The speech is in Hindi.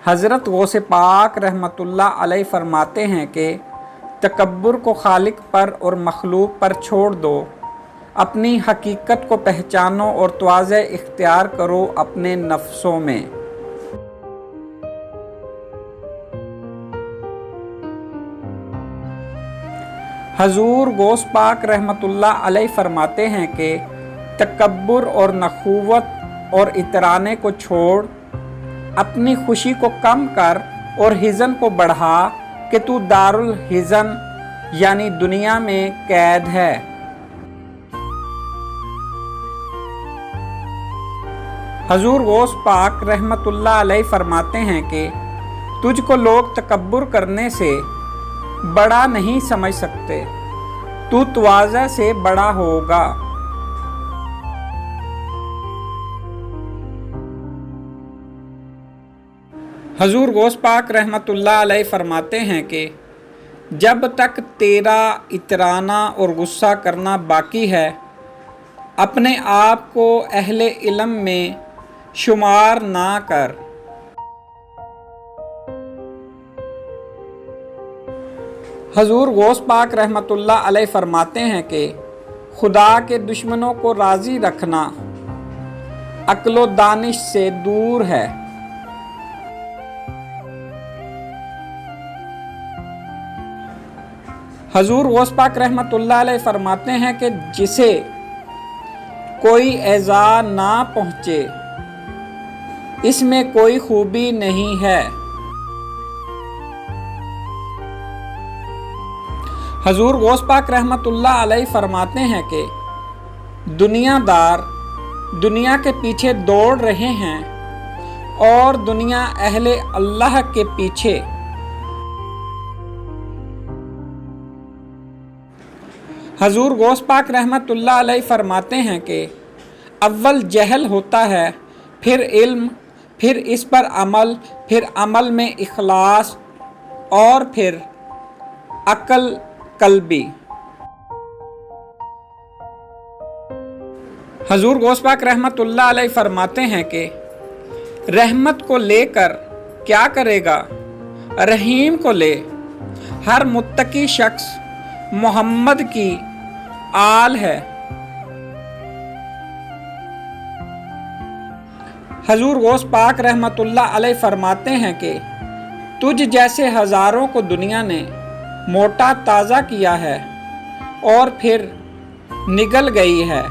हज़रत गौसे पाक रहमतुल्लाह अलैह फरमाते हैं कि तकब्बुर को खालिक पर और मखलूक पर छोड़ दो, अपनी हकीकत को पहचानो और तवाज़े इख्तियार करो अपने नफ्सों में। हजूर गौस पाक रहमतुल्लाह अलैह फरमाते हैं कि तकब्बुर और नखुवत और इतराने को छोड़, अपनी खुशी को कम कर और हिज़न को बढ़ा कि तू दारुल हिज़न यानी दुनिया में कैद है। हजूर गौस पाक रहमतुल्लाह अलैह फरमाते हैं कि तुझको लोग तकब्बुर करने से बड़ा नहीं समझ सकते, तू तवाज़ा से बड़ा होगा। हजूर गौस पाक रहमतुल्लाह अलैह फरमाते हैं कि जब तक तेरा इतराना और गुस्सा करना बाकी है, अपने आप को अहले इल्म में शुमार ना कर। हजूर गौस पाक रहमतुल्लाह अलैह फरमाते हैं कि खुदा के दुश्मनों को राज़ी रखना अक्लो दानिश से दूर है। हजूर गौस पाक रहमतुल्लाह अलैह फरमाते हैं कि जिसे कोई एज़ा ना पहुँचे, इसमें कोई खूबी नहीं है। हजूर गौस पाक रहमतुल्लाह अलैह फरमाते हैं कि दुनियादार दुनिया के पीछे दौड़ रहे हैं और दुनिया अहले अल्लाह के पीछे। हजूर गौस पाक रहमतुल्लाह अलैह फरमाते हैं कि अव्वल जहल होता है, फिर इल्म, फिर इस पर अमल, फिर अमल में इखलास और फिर अक्ल कल्बी। हजूर गौस पाक रहमतुल्लाह अलैह फरमाते हैं कि रहमत को लेकर क्या करेगा, रहीम को ले। हर मुत्तकी शख्स मोहम्मद की आल है। हजूर गौस पाक रहमतुल्लाह अलैह फरमाते हैं कि तुझ जैसे हज़ारों को दुनिया ने मोटा ताज़ा किया है और फिर निगल गई है।